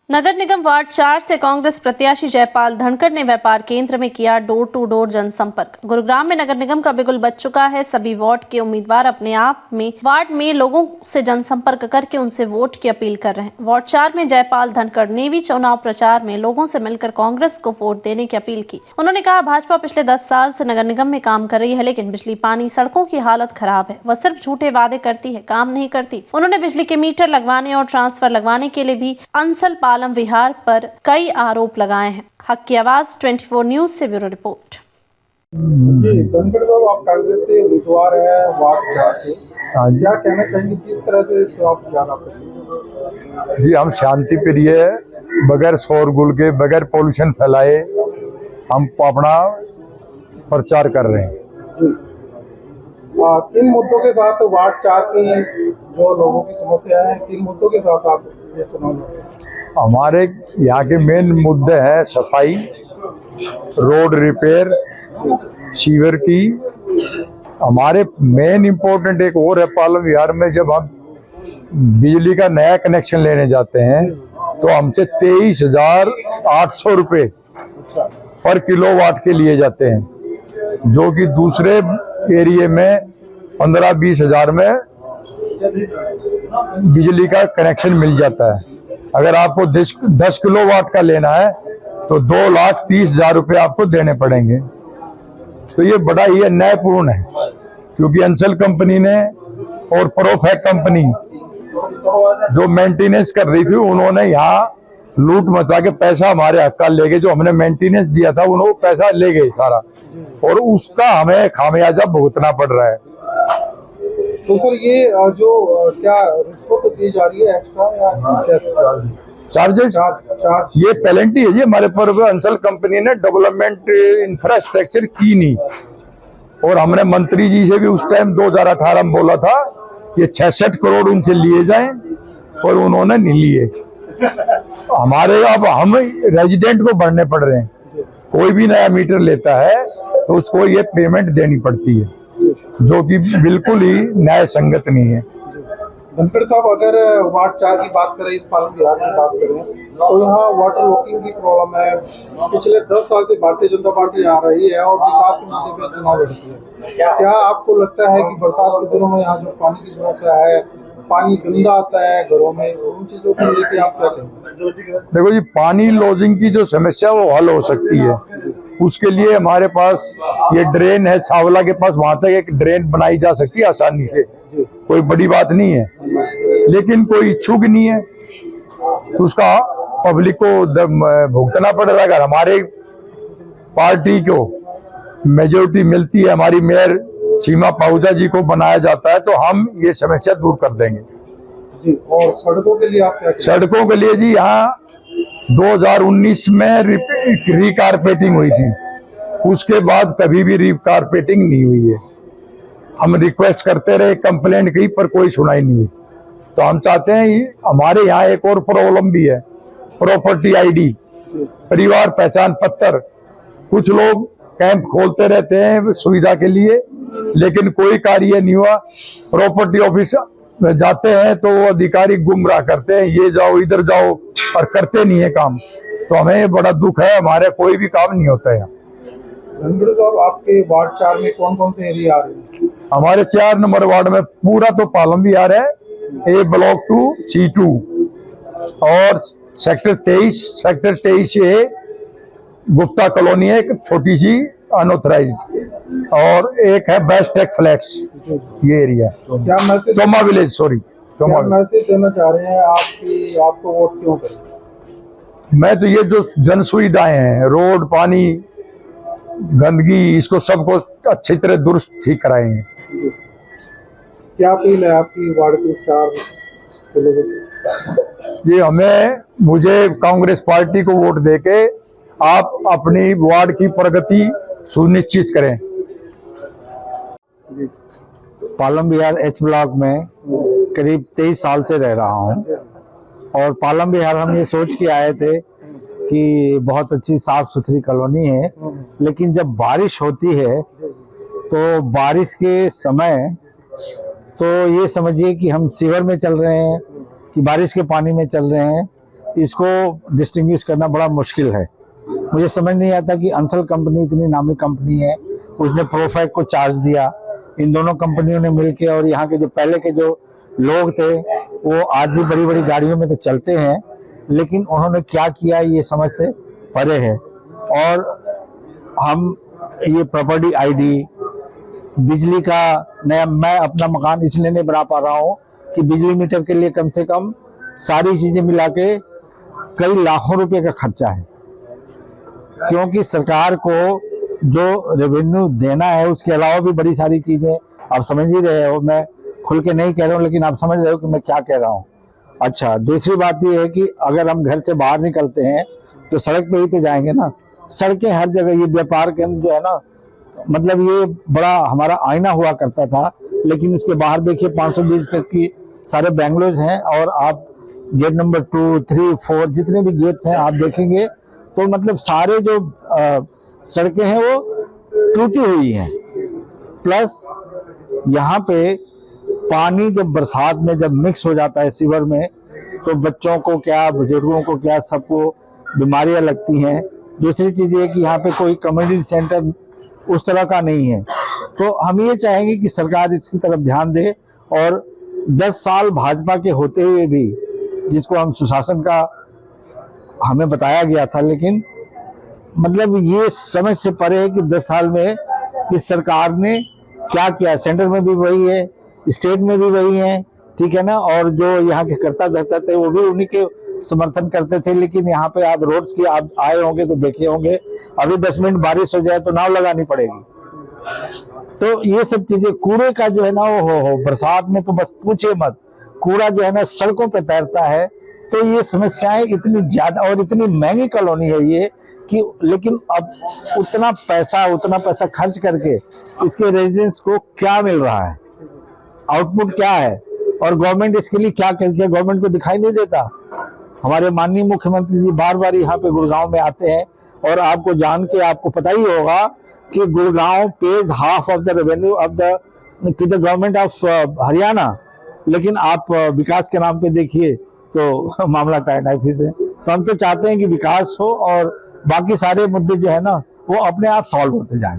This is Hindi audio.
नगर निगम वार्ड 4 से कांग्रेस प्रत्याशी जयपाल धनखड़ ने व्यापार केंद्र में किया डोर टू डोर जनसंपर्क। गुरुग्राम में नगर निगम का बिगुल बज चुका है। सभी वार्ड के उम्मीदवार अपने आप में वार्ड में लोगों से जनसंपर्क करके उनसे वोट की अपील कर रहे हैं। वार्ड 4 में जयपाल धनखड़ ने भी चुनाव प्रचार में लोगों से मिलकर कांग्रेस को वोट देने की अपील की। उन्होंने कहा, भाजपा पिछले 10 साल से नगर निगम में काम कर रही है, लेकिन बिजली, पानी, सड़कों की हालत खराब है। वह सिर्फ झूठे वादे करती है, काम नहीं करती। उन्होंने बिजली के मीटर लगवाने और ट्रांसफर लगवाने के लिए भी अंसल पालम विहार पर कई आरोप लगाए हैं। हक की आवाज 24 न्यूज से ब्यूरो रिपोर्ट। जी धनखड़ साहब, आप कांग्रेस से उम्मीदवार है वार्ड 4 से, क्या कहना चाहेंगे, किस तरह से चुनाव प्रचार आप करेंगे? जी, हम शांति प्रिय है, बगैर शोरगुल के, बगैर पोल्यूशन फैलाए हम अपना प्रचार कर रहे हैं। जी, किन मुद्दों के साथ वार्ड 4 की जो लोगों की समस्या है, किन मुद्दों के साथ आप ये चुनाव लड़ रहे हैं? हमारे यहाँ के मेन मुद्दे हैं सफाई, रोड रिपेयर, सीवर की। हमारे मेन इम्पोर्टेंट एक और है, पालम विहार में जब हम बिजली का नया कनेक्शन लेने जाते हैं तो हमसे 23,800 रुपये पर किलोवाट के लिए जाते हैं, जो कि दूसरे एरिया में 15-20 हजार में बिजली का कनेक्शन मिल जाता है। अगर आपको 10 किलोवाट का लेना है तो 2,30,000 रुपये आपको देने पड़ेंगे। तो ये बड़ा ही अन्यायपूर्ण है, क्योंकि अंसल कंपनी ने और प्रोफेक कंपनी जो मेंटेनेंस कर रही थी, उन्होंने यहाँ लूट मचा के पैसा हमारे हक का ले गए। जो हमने मेंटेनेंस दिया था उन्होंने पैसा ले गए सारा, और उसका हमें खामियाजा भुगतना पड़ रहा है। तो सर, ये जो क्या रिश्वत दी जा रही है एक्स्ट्रा या क्या चार्जेस? ये पेनल्टी है जी हमारे पर। अंसल कंपनी ने डेवलपमेंट इंफ्रास्ट्रक्चर की नहीं, और हमने मंत्री जी से भी उस टाइम 2018 में बोला था ये 66 करोड़ उनसे लिए जाएं, और उन्होंने नहीं लिए। हमारे अब हम रेजिडेंट को भरने पड़ रहे हैं। कोई भी नया मीटर लेता है तो उसको ये पेमेंट देनी पड़ती है, जो कि बिल्कुल ही न्याय संगत नहीं है। धनखड़ साहब, अगर वार्ड 4 की बात करें, इस पालम विहार की बात करें, तो यहाँ वाटर लॉकिंग की प्रॉब्लम है। पिछले 10 साल से भारतीय जनता पार्टी आ रही है और विकास के मुद्दे पे चुनाव लड़ती है। क्या आपको लगता है कि बरसात के दिनों में यहाँ जो पानी की समस्या है, पानी गंदा आता है घरों में, उन चीजों को लेकर आप क्या कहेंगे? देखो जी, पानी लॉजिंग की जो समस्या वो हल हो सकती है। उसके लिए हमारे पास ये ड्रेन है, छावला के पास, वहां तक एक ड्रेन बनाई जा सकती है आसानी से, कोई बड़ी बात नहीं है। लेकिन कोई इच्छुक नहीं है तो उसका पब्लिक को भुगतना पड़ेगा। अगर हमारे पार्टी को मेजोरिटी मिलती है, हमारी मेयर सीमा पाहुजा जी को बनाया जाता है, तो हम ये समस्या दूर कर देंगे जी। और सड़कों के लिए आप क्या कहेंगे? सड़कों के लिए जी, यहाँ 2019 में रिकारपेटिंग हुई थी, उसके बाद कभी भी रिकारपेटिंग नहीं हुई है। हम रिक्वेस्ट करते रहे, कंप्लेंट की, पर कोई सुनाई नहीं हुई। तो हम चाहते हैं, हमारे यहाँ एक और प्रॉब्लम भी है, प्रॉपर्टी आईडी, परिवार पहचान पत्र। कुछ लोग कैंप खोलते रहते हैं सुविधा के लिए, लेकिन कोई कार्य नहीं हुआ। प्रॉपर्टी ऑफिस में जाते हैं तो वो अधिकारी गुमराह करते हैं, ये जाओ इधर जाओ, और करते नहीं है काम। तो हमें बड़ा दुख है, हमारे कोई भी काम नहीं होता है। धनखड़ साहब, आपके वार्ड 4 में कौन कौन से एरिया आ रहे हैं? हमारे 4 नंबर वार्ड में पूरा तो पालम विहार है, ए ब्लॉक 2 C2, और सेक्टर 23 से गुप्ता कॉलोनी है, एक छोटी सी अनऑथराइज्ड, और एक है बेस्ट टेक फ्लैट्स, ये एरिया। क्या message Choma village, sorry Choma message देना चाह रहे हैं आपको वोट क्यों करें? मैं तो ये जो जन सुविधाएं हैं, रोड, पानी, गंदगी, इसको सबको अच्छी तरह दुरुस्त ठीक कराएंगे। क्या अपील है आपकी वार्ड के 4 के लोगों से? ये मुझे कांग्रेस पार्टी को वोट देके आप अपनी वार्ड की प्रगति सुनिश्चित करें। पालम विहार H ब्लॉक में करीब 23 साल से रह रहा हूं, और पालम विहार हम ये सोच के आए थे कि बहुत अच्छी साफ सुथरी कॉलोनी है, लेकिन जब बारिश होती है तो बारिश के समय तो ये समझिए कि हम सीवर में चल रहे हैं कि बारिश के पानी में चल रहे हैं। इसको डिस्टिंग्विश करना बड़ा मुश्किल है। मुझे समझ नहीं आता कि अंसल कंपनी इतनी नामी कंपनी है, उसने प्रोफेक को चार्ज दिया, इन दोनों कंपनियों ने मिलके, और यहाँ के जो पहले के जो लोग थे वो आज भी बड़ी बड़ी गाड़ियों में तो चलते हैं, लेकिन उन्होंने क्या किया ये समझ से परे है। और हम ये प्रॉपर्टी आईडी, बिजली का नया, मैं अपना मकान इसलिए नहीं बना पा रहा हूँ कि बिजली मीटर के लिए कम से कम सारी चीजें मिला के कई लाखों रुपए का खर्चा है, क्योंकि सरकार को जो रेवेन्यू देना है उसके अलावा भी बड़ी सारी चीजें, आप समझ ही रहे हो, मैं खुल के नहीं कह रहा हूँ लेकिन आप समझ रहे हो कि मैं क्या कह रहा हूँ। अच्छा, दूसरी बात ये है कि अगर हम घर से बाहर निकलते हैं तो सड़क पे ही तो जाएंगे ना। सड़कें हर जगह, ये व्यापार केंद्र जो है ना, मतलब ये बड़ा हमारा आईना हुआ करता था, लेकिन इसके बाहर देखिए 520 गज की सारे बैंगलोर हैं, और आप गेट नंबर 2, 3, 4 जितने भी गेट्स हैं आप देखेंगे तो मतलब सारे जो सड़कें हैं वो टूटी हुई हैं। प्लस यहाँ पे पानी जब बरसात में जब मिक्स हो जाता है सीवर में, तो बच्चों को क्या, बुजुर्गों को क्या, सबको बीमारियां लगती हैं। दूसरी चीज ये कि यहाँ पे कोई कम्युनिटी सेंटर उस तरह का नहीं है। तो हम ये चाहेंगे कि सरकार इसकी तरफ ध्यान दे, और 10 साल भाजपा के होते हुए भी, जिसको हम सुशासन का हमें बताया गया था, लेकिन मतलब ये समझ से परे है कि 10 साल में इस सरकार ने क्या किया। सेंटर में भी वही है, स्टेट में भी वही है, ठीक है ना, और जो यहाँ के कर्ता धर्ता थे वो भी उन्हीं के समर्थन करते थे। लेकिन यहाँ पे आप रोड्स की आप आए होंगे तो देखे होंगे, अभी 10 मिनट बारिश हो जाए तो नाव लगानी पड़ेगी। तो ये सब चीजें, कूड़े का जो है ना, हो बरसात में तो बस पूछे मत, कूड़ा जो है ना सड़कों पे तैरता है। तो ये समस्याएं इतनी ज्यादा, और इतनी महंगी कॉलोनी है ये कि, लेकिन अब उतना पैसा खर्च करके इसके रेजिडेंट्स को क्या मिल रहा है, आउटपुट क्या है, और गवर्नमेंट इसके लिए क्या कर रही, गवर्नमेंट को दिखाई नहीं देता। हमारे माननीय मुख्यमंत्री जी बार बार यहाँ पे गुड़गांव में आते हैं, और आपको जान के आपको पता ही होगा कि Gurgaon page half of the revenue of the two the government of Haryana, लेकिन आप विकास के नाम पे देखिए तो मामला टाइफिस है। तो हम तो चाहते हैं कि विकास हो और बाकी सारे मुद्दे जो है ना वो अपने आप सॉल्व होते जाएं।